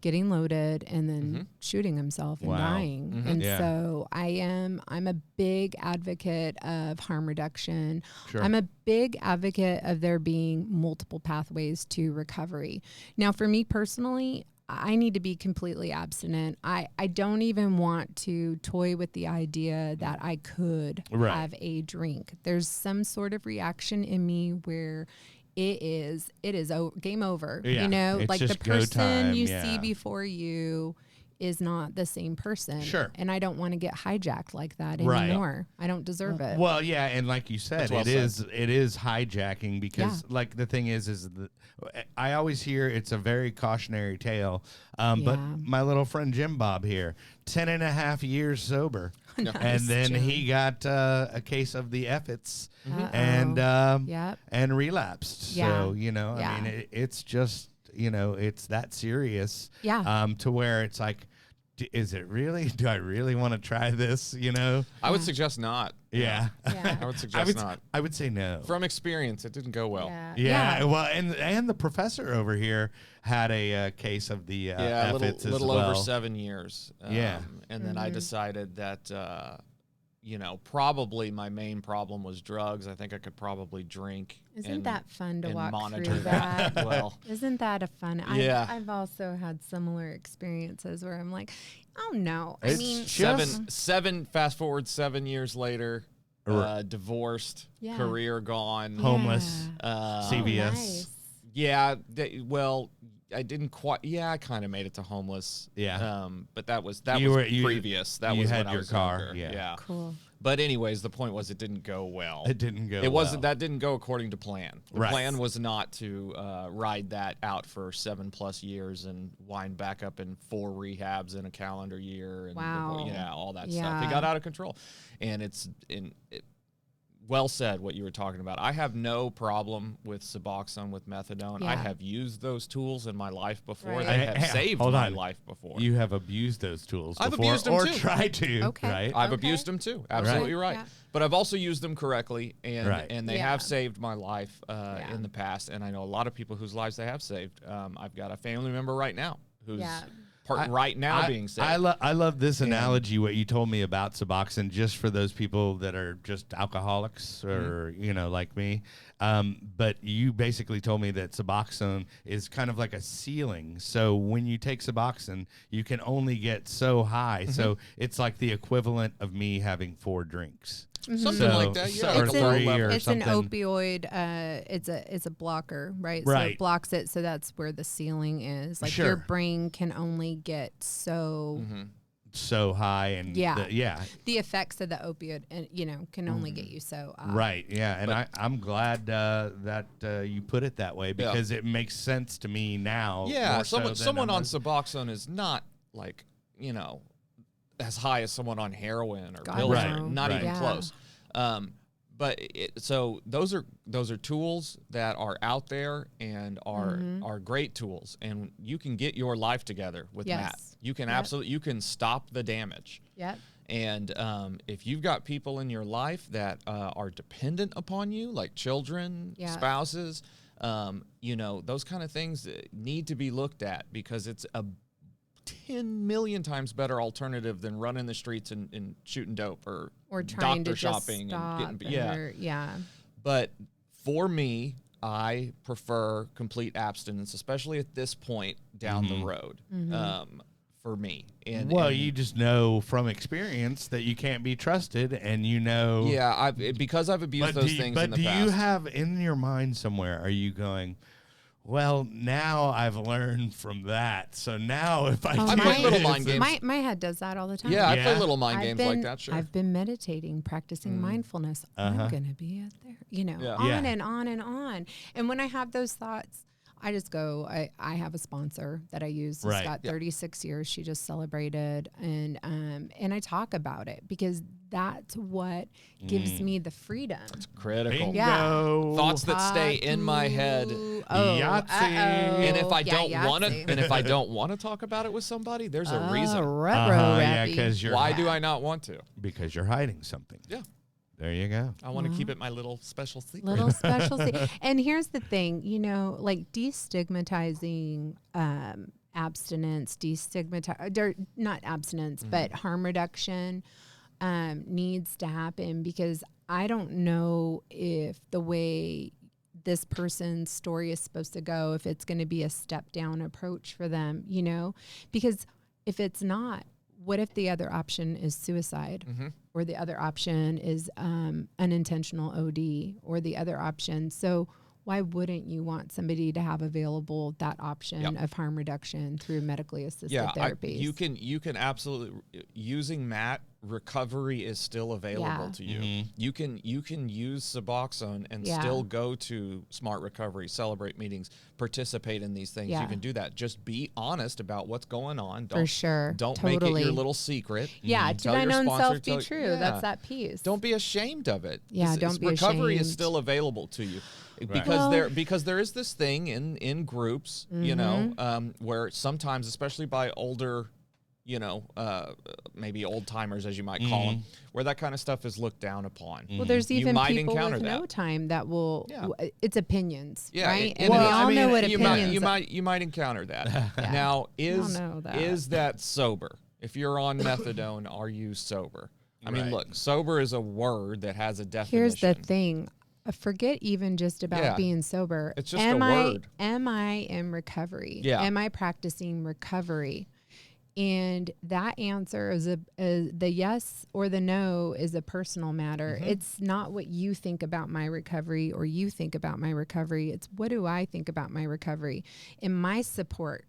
Speaker 2: loaded and then shooting himself and dying. And so I'm a big advocate of harm reduction. Sure. I'm a big advocate of there being multiple pathways to recovery. Now, for me personally, I need to be completely abstinent. I don't even want to toy with the idea that I could have a drink. There's some sort of reaction in me where it is game over. Yeah, like the person you see before you is not the same person.
Speaker 1: Sure.
Speaker 2: And I don't want to get hijacked like that
Speaker 1: Right.
Speaker 2: anymore. I don't deserve it.
Speaker 1: Well, yeah, and like you said,
Speaker 3: That's well said.
Speaker 1: it is hijacking because like the thing is I always hear it's a very cautionary tale. But my little friend Jim Bob here, 10.5 years sober.
Speaker 2: Nice,
Speaker 1: and then
Speaker 2: Jim.
Speaker 1: he got a case of the Effets and relapsed.
Speaker 2: Yeah.
Speaker 1: So, I mean, it's just, it's that serious.
Speaker 2: Yeah.
Speaker 1: To where it's like, is it really? Do I really want to try this?
Speaker 3: I would suggest not.
Speaker 1: Yeah.
Speaker 3: I would suggest not.
Speaker 1: I would say no.
Speaker 3: From experience, it didn't go well.
Speaker 1: Yeah. Well, and the professor over here had a case of the
Speaker 3: a
Speaker 1: Effets
Speaker 3: little
Speaker 1: as well.
Speaker 3: over 7 years. And then I decided that probably my main problem was drugs. I think I could probably drink.
Speaker 2: Isn't that fun to
Speaker 3: and
Speaker 2: walk
Speaker 3: monitor
Speaker 2: through that?
Speaker 3: well.
Speaker 2: Isn't that a fun?
Speaker 3: Yeah.
Speaker 2: I've also had similar experiences where I'm like, oh no.
Speaker 1: It's
Speaker 2: I mean,
Speaker 3: fast forward 7 years later, divorced, career gone,
Speaker 1: homeless, CVS.
Speaker 2: Nice.
Speaker 3: Yeah, I didn't quite. Yeah, I kind of made it to homeless.
Speaker 1: Yeah.
Speaker 3: But that was previous. That
Speaker 1: you
Speaker 3: was
Speaker 1: had
Speaker 3: when
Speaker 1: your
Speaker 3: I was
Speaker 1: car.
Speaker 3: younger.
Speaker 1: Yeah.
Speaker 2: Cool.
Speaker 3: But anyways, the point was it didn't go well.
Speaker 1: It didn't go.
Speaker 3: It wasn't. That didn't go according to plan. The
Speaker 1: Right.
Speaker 3: plan was not to ride that out for 7+ years and wind back up in 4 rehabs in a calendar year. And
Speaker 2: Wow.
Speaker 3: all that
Speaker 2: Yeah.
Speaker 3: stuff. It got out of control, and well said what you were talking about. I have no problem with Suboxone, with methadone.
Speaker 2: Yeah.
Speaker 3: I have used those tools in my life before.
Speaker 2: Right.
Speaker 3: They have saved
Speaker 1: hold
Speaker 3: my
Speaker 1: on.
Speaker 3: life before.
Speaker 1: You have abused those tools
Speaker 3: I've
Speaker 1: before,
Speaker 3: abused them
Speaker 1: or
Speaker 3: too.
Speaker 1: tried to.
Speaker 2: Okay.
Speaker 1: Right.
Speaker 3: I've
Speaker 2: Okay.
Speaker 3: abused them too. Absolutely right.
Speaker 2: Yeah.
Speaker 3: But I've also used them correctly, and
Speaker 1: Right.
Speaker 3: and they
Speaker 2: Yeah.
Speaker 3: have saved my life in the past. And I know a lot of people whose lives they have saved. I've got a family member right now who's being saved.
Speaker 1: I love this analogy, what you told me about Suboxone, just for those people that are just alcoholics or, like me. But you basically told me that Suboxone is kind of like a ceiling. So when you take Suboxone, you can only get so high. So it's like the equivalent of me having 4 drinks.
Speaker 3: Something like that, yeah.
Speaker 1: Or
Speaker 2: It's,
Speaker 1: 3
Speaker 2: an,
Speaker 1: or
Speaker 2: it's
Speaker 1: something.
Speaker 2: an opioid. It's a blocker, right? So
Speaker 1: Right.
Speaker 2: it blocks it. So that's where the ceiling is. Like
Speaker 1: Sure.
Speaker 2: your brain can only get so.
Speaker 1: So high and
Speaker 2: The effects of the opioid, can only get you so.
Speaker 1: Right, yeah, and I'm glad that you put it that way because it makes sense to me now.
Speaker 3: Yeah,
Speaker 1: more
Speaker 3: someone on Suboxone is not like as high as someone on heroin or
Speaker 2: God,
Speaker 3: pills,
Speaker 1: Right,
Speaker 3: not
Speaker 1: right.
Speaker 3: even close. But so those are tools that are out there and are great tools, and you can get your life together with
Speaker 2: Yes.
Speaker 3: that. You can you can stop the damage.
Speaker 2: Yep.
Speaker 3: And if you've got people in your life that are dependent upon you, like children, spouses, those kind of things need to be looked at because it's a 10 million times better alternative than running the streets and shooting dope or
Speaker 2: trying
Speaker 3: doctor
Speaker 2: to just
Speaker 3: shopping
Speaker 2: stop
Speaker 3: and getting
Speaker 2: yeah.
Speaker 3: But for me, I prefer complete abstinence, especially at this point down the road. For me, and
Speaker 1: you just know from experience that you can't be trusted, and
Speaker 3: because I've abused those things in the past.
Speaker 1: But do you have in your mind somewhere? Are you going? Well, now I've learned from that. So now if I
Speaker 3: play little mind games.
Speaker 2: My head does that all the time.
Speaker 3: Yeah, I play little mind games like that, sure.
Speaker 2: I've been meditating, practicing mindfulness. I'm going to be out there, on and on and on. And when I have those thoughts, I just go, I have a sponsor that I use. She's got 36 years. She just celebrated. And I talk about it because that's what gives me the freedom.
Speaker 3: It's critical.
Speaker 1: Bingo.
Speaker 2: Yeah.
Speaker 3: Thoughts that stay in my head.
Speaker 1: Yahtzee.
Speaker 3: And if I don't want to,
Speaker 2: Yahtzee.
Speaker 3: and if I don't want to talk about it with somebody, there's a reason.
Speaker 1: Because you're
Speaker 3: Why do I not want to?
Speaker 1: Because you're hiding something.
Speaker 3: Yeah.
Speaker 1: There you go.
Speaker 3: I want to keep it my little special secret.
Speaker 2: Little specialty. And here's the thing, like destigmatizing abstinence, not abstinence, but harm reduction needs to happen because I don't know if the way this person's story is supposed to go, if it's going to be a step down approach for them, because if it's not, what if the other option is suicide or the other option is unintentional OD or the other option? So why wouldn't you want somebody to have available that option of harm reduction through medically assisted therapies?
Speaker 3: You can absolutely, using MAT, recovery is still available to you. You can use Suboxone and still go to Smart Recovery, Celebrate meetings, participate in these things. You can do that. Just be honest about what's going on.
Speaker 2: For sure.
Speaker 3: Don't make it your little secret.
Speaker 2: Yeah, to thine own self be true. That's that piece.
Speaker 3: Don't be ashamed of it.
Speaker 2: Yeah, don't be ashamed.
Speaker 3: Recovery is still available to you. Because there is this thing in groups, you know, where sometimes, especially by older, you know, maybe old timers, as you might call them, where that kind of stuff is looked down upon.
Speaker 2: Well, there's even people with no time that will. It's opinions, right? And we all know what opinions.
Speaker 3: You might encounter that. Now, is that sober? If you're on methadone, are you sober? I mean, look, sober is a word that has a definition.
Speaker 2: Here's the thing. Forget even just about being sober.
Speaker 3: It's just a word.
Speaker 2: Am I in recovery?
Speaker 3: Yeah.
Speaker 2: Am I practicing recovery? And that answer is the yes or the no is a personal matter. It's not what you think about my recovery or you think about my recovery. It's what do I think about my recovery? And my support.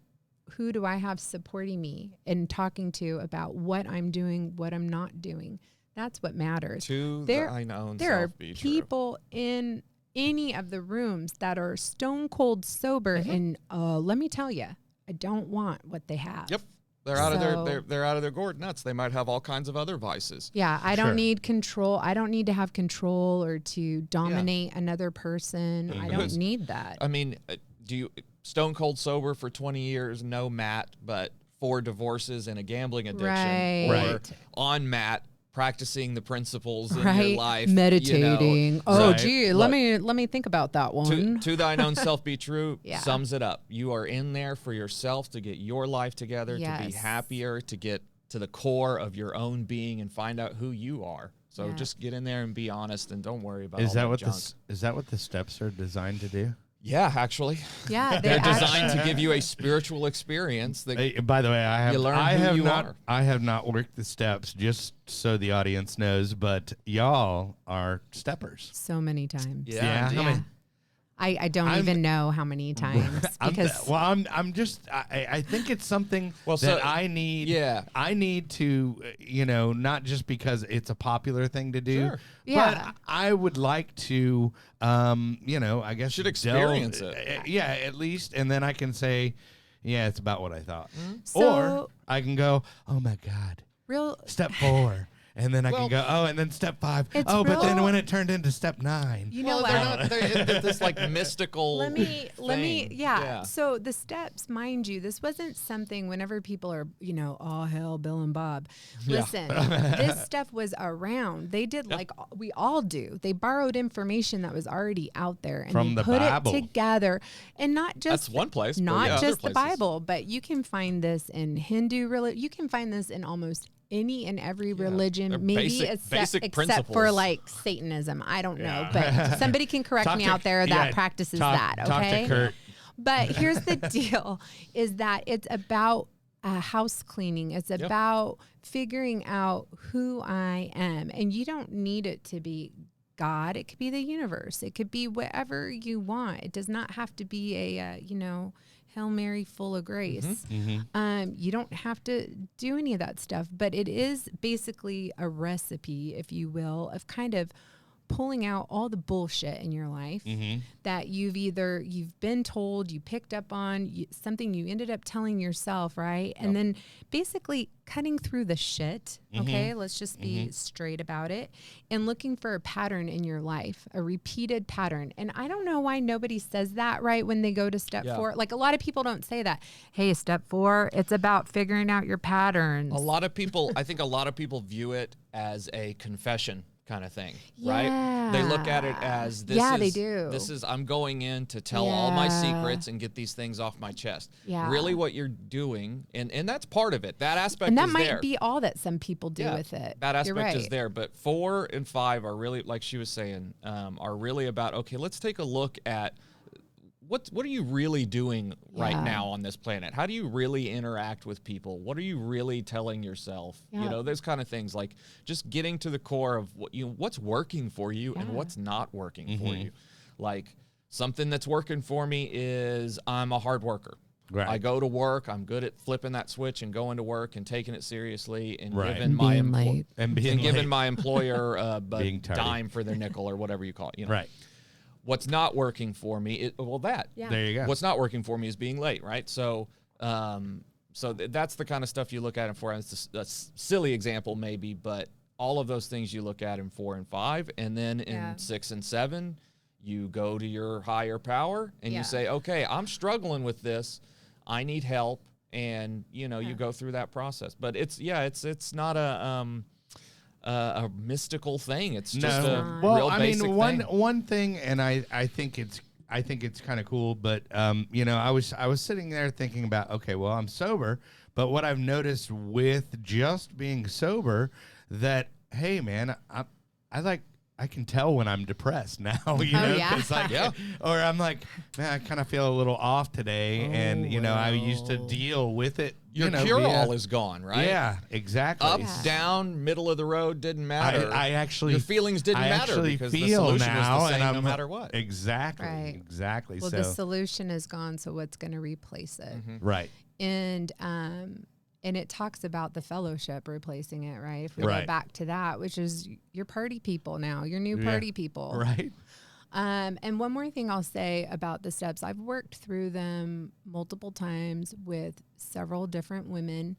Speaker 2: Who do I have supporting me and talking to about what I'm doing, what I'm not doing? That's what matters. There are people in any of the rooms that are stone cold sober, and let me tell you, I don't want what they have.
Speaker 3: Yep, they're out of they're out of their gourd nuts. They might have all kinds of other vices.
Speaker 2: Yeah, I don't need control. I don't need to have control or to dominate another person. I don't need that.
Speaker 3: I mean, do you stone cold sober for 20 years, no MAT, but 4 divorces and a gambling addiction, or on MAT, practicing the principles in your life,
Speaker 2: meditating. Let me think about that one.
Speaker 3: To thine own self be true sums it up. You are in there for yourself to get your life together, to be happier, to get to the core of your own being and find out who you are. So just get in there and be honest, and don't worry about all that junk.
Speaker 1: Is that what the steps are designed to do?
Speaker 3: Yeah, actually.
Speaker 2: Yeah,
Speaker 3: they're designed to give you a spiritual experience.
Speaker 1: By the way, I have not worked the steps, just so the audience knows, but y'all are steppers.
Speaker 2: So many times.
Speaker 3: Yeah.
Speaker 2: I don't even know how many times because
Speaker 1: I think it's something that I need.
Speaker 3: Yeah.
Speaker 1: I need to, not just because it's a popular thing to do, but I would like to, I guess
Speaker 3: should experience it.
Speaker 1: Yeah, at least, and then I can say, yeah, it's about what I thought,
Speaker 2: So,
Speaker 1: or I can go, oh my God, step 4. And then I can go, and then step 5. But then when it turned into step 9.
Speaker 2: You know what?
Speaker 3: They're this like mystical
Speaker 2: Let me, So the steps, mind you, this wasn't something whenever people are, oh, hell, Bill and Bob. Listen, this stuff was around. They did like we all do. They borrowed information that was already out there and
Speaker 1: from
Speaker 2: they put
Speaker 1: Bible.
Speaker 2: It together. And not just,
Speaker 3: that's one place,
Speaker 2: not just the Bible, but you can find this in Hindu religion. You can find this in almost any and every religion, maybe except for like Satanism. I don't know, but somebody can correct me out there that practices that. Okay.
Speaker 1: Talk to Kurt.
Speaker 2: But here's the deal: is that it's about house cleaning. It's about figuring out who I am, and you don't need it to be God. It could be the universe. It could be whatever you want. It does not have to be a Hail Mary full of grace. You don't have to do any of that stuff, but it is basically a recipe, if you will, of kind of pulling out all the bullshit in your life that you've been told, you picked up on, something you ended up telling yourself, right? And then basically cutting through the shit, okay? Let's just be straight about it, and looking for a pattern in your life, a repeated pattern. And I don't know why nobody says that, right, when they go to step 4. Like, a lot of people don't say that. Hey, step 4, it's about figuring out your patterns.
Speaker 3: I think a lot of people view it as a confession kind of thing, right? They look at it as
Speaker 2: they do.
Speaker 3: This is I'm going in to tell all my secrets and get these things off my chest. Really what you're doing, and that's part of it. That aspect
Speaker 2: and that
Speaker 3: is
Speaker 2: might
Speaker 3: there.
Speaker 2: be all that some people do with it.
Speaker 3: That aspect is there, but 4 and 5 are really, like she was saying, are really about, okay, let's take a look at what are you really doing right now on this planet? How do you really interact with people? What are you really telling yourself? Those kind of things, like just getting to the core of what's working for you and what's not working for you. Like, Something that's working for me is I'm a hard worker.
Speaker 1: Right.
Speaker 3: I go to work. I'm good at flipping that switch and going to work and taking it seriously and
Speaker 1: Right.
Speaker 3: giving my
Speaker 2: Being late.
Speaker 3: giving my employer a
Speaker 1: Being tardy.
Speaker 3: dime for their nickel or whatever you call it. You know?
Speaker 1: Right.
Speaker 3: What's not working for me?
Speaker 2: Yeah.
Speaker 1: There you go.
Speaker 3: What's not working for me is being late, right? So, that's the kind of stuff you look at him for. It's a silly example, maybe, but all of those things you look at in 4 and 5, and then in 6 and 7, you go to your higher power and you say, okay, I'm struggling with this. I need help. And, you go through that process. But it's not a mystical thing. It's just a real basic thing.
Speaker 1: One thing, and I think it's kind of cool, but I was sitting there thinking about, okay, well, I'm sober, but what I've noticed with just being sober, that hey, man, I can tell when I'm depressed now, or I'm like, man, I kind of feel a little off today, I used to deal with it.
Speaker 3: Your cure-all is gone, right?
Speaker 1: Yeah, exactly.
Speaker 3: Up, down, middle of the road didn't matter.
Speaker 1: I actually
Speaker 3: your feelings didn't matter because the solution was the same no matter what.
Speaker 1: Exactly,
Speaker 2: Right.
Speaker 1: exactly.
Speaker 2: Well,
Speaker 1: so
Speaker 2: the solution is gone, so what's going to replace it?
Speaker 1: right.
Speaker 2: And it talks about the fellowship replacing it, right? If we
Speaker 1: Right.
Speaker 2: go back to that, which is your party people now, your new party people.
Speaker 1: Right.
Speaker 2: And one more thing I'll say about the steps, I've worked through them multiple times with several different women.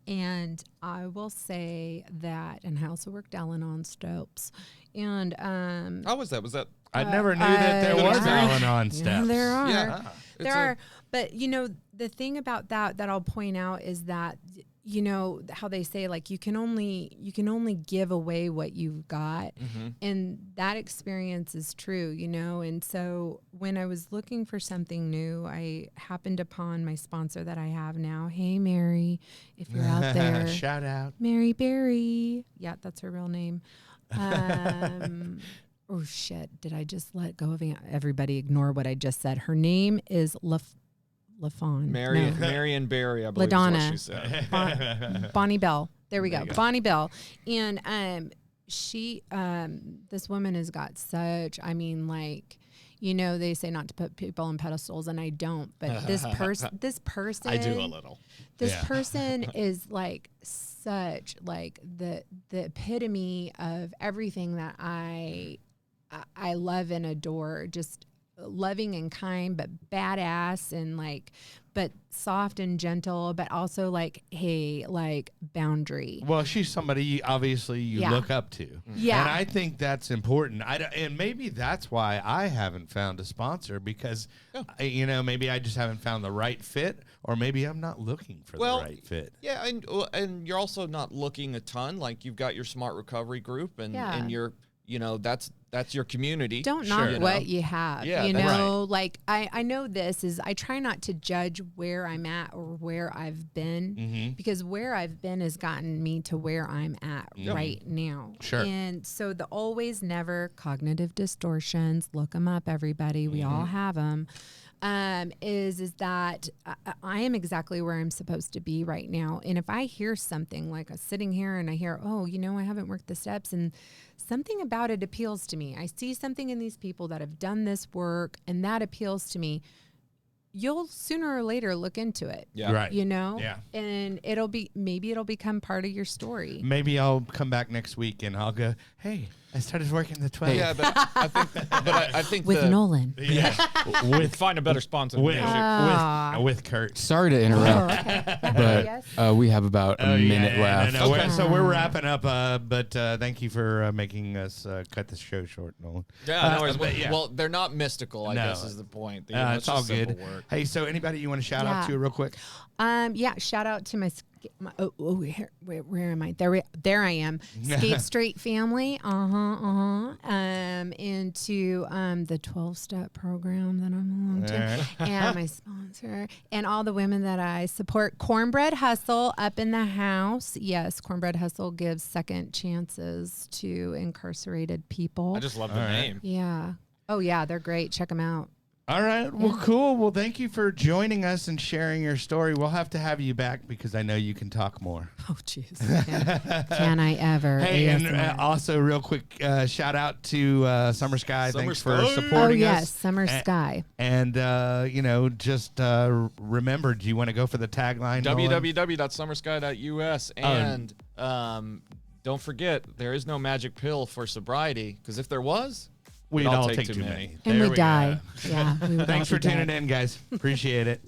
Speaker 2: And I will say that, and I also worked Al-Anon steps. And
Speaker 3: How was that? Was that?
Speaker 1: I never knew that there was Al-Anon steps.
Speaker 2: Yeah, there are.
Speaker 3: Yeah.
Speaker 2: There are. But, the thing about that I'll point out is that, how they say, like, you can only give away what you've got.
Speaker 3: Mm-hmm.
Speaker 2: And that experience is true, And so when I was looking for something new, I happened upon my sponsor that I have now. Hey, Mary, if you're out there.
Speaker 1: Shout out.
Speaker 2: Mary Berry. Yeah, that's her real name. Oh, shit. Did I just let go of everybody? Ignore what I just said. Her name is LaFawn.
Speaker 3: Marion Barry, I believe
Speaker 2: LaDonna.
Speaker 3: is what she said.
Speaker 2: Bonnie Bell. There we
Speaker 1: There
Speaker 2: go.
Speaker 1: you go.
Speaker 2: Bonnie Bell. And she, this woman has got such, they say not to put people on pedestals, and I don't, but this person,
Speaker 3: I do a little.
Speaker 2: This person is like such like the epitome of everything that I love and adore. Just loving and kind, but badass, and but soft and gentle, but also boundary.
Speaker 1: Well, she's somebody obviously you look up to.
Speaker 2: Yeah.
Speaker 1: And I think that's important. And maybe that's why I haven't found a sponsor, because, maybe I just haven't found the right fit, or maybe I'm not looking for the right fit.
Speaker 3: Yeah, and you're also not looking a ton. Like, you've got your Smart Recovery group, and you're, that's your community.
Speaker 2: Don't knock what you have.
Speaker 3: Yeah,
Speaker 2: I know this is, I try not to judge where I'm at or where I've been, because where I've been has gotten me to where I'm at right now.
Speaker 1: Sure.
Speaker 2: And so the always never cognitive distortions, look them up, everybody. We all have them. Is that I am exactly where I'm supposed to be right now. And if I hear something, like I'm sitting here and I hear, I haven't worked the steps, and something about it appeals to me. I see something in these people that have done this work, and that appeals to me. You'll sooner or later look into it.
Speaker 3: Yeah.
Speaker 1: Right.
Speaker 2: Yeah. And maybe it'll become part of your story.
Speaker 1: Maybe I'll come back next week and I'll go, hey, I started working the 12.
Speaker 3: Yeah, but I think
Speaker 2: With Nolan.
Speaker 1: Yeah.
Speaker 3: find a better sponsor. than me.
Speaker 1: With Kurt.
Speaker 4: Sorry to interrupt,
Speaker 2: Yes.
Speaker 4: but we have about a minute left.
Speaker 1: No. So we're wrapping up, but thank you for making us cut the show short, Nolan.
Speaker 3: Yeah, no worries.
Speaker 1: but
Speaker 3: Well, they're not mystical, I guess is the point.
Speaker 1: It's all
Speaker 3: just simple
Speaker 1: good.
Speaker 3: work.
Speaker 1: Hey, so anybody you want to shout out to real quick?
Speaker 2: Shout out to my where am I? There I am. Skate Straight family. And to the 12-step program that I'm along to, and my sponsor, and all the women that I support. Cornbread Hustle up in the house. Yes, Cornbread Hustle gives second chances to incarcerated people.
Speaker 3: I just love the name.
Speaker 2: Yeah. Oh yeah, they're great. Check them out.
Speaker 1: All right. Well, cool. Well, thank you for joining us and sharing your story. We'll have to have you back because I know you can talk more.
Speaker 2: Oh, jeez. Can I ever?
Speaker 1: Hey, and also real quick, shout out to Summer Sky.
Speaker 3: Summer
Speaker 1: Thanks for
Speaker 3: Sky.
Speaker 1: supporting us.
Speaker 2: Oh, yes, Summer Sky.
Speaker 1: And, just remember, do you want to go for the tagline?
Speaker 3: www.summersky.us. And don't forget, there is no magic pill for sobriety, because if there was,
Speaker 1: we'd all take too many.
Speaker 2: And we die. Yeah. We would
Speaker 1: Thanks
Speaker 2: all
Speaker 1: for
Speaker 2: be
Speaker 1: tuning
Speaker 2: dead.
Speaker 1: in, guys. Appreciate it.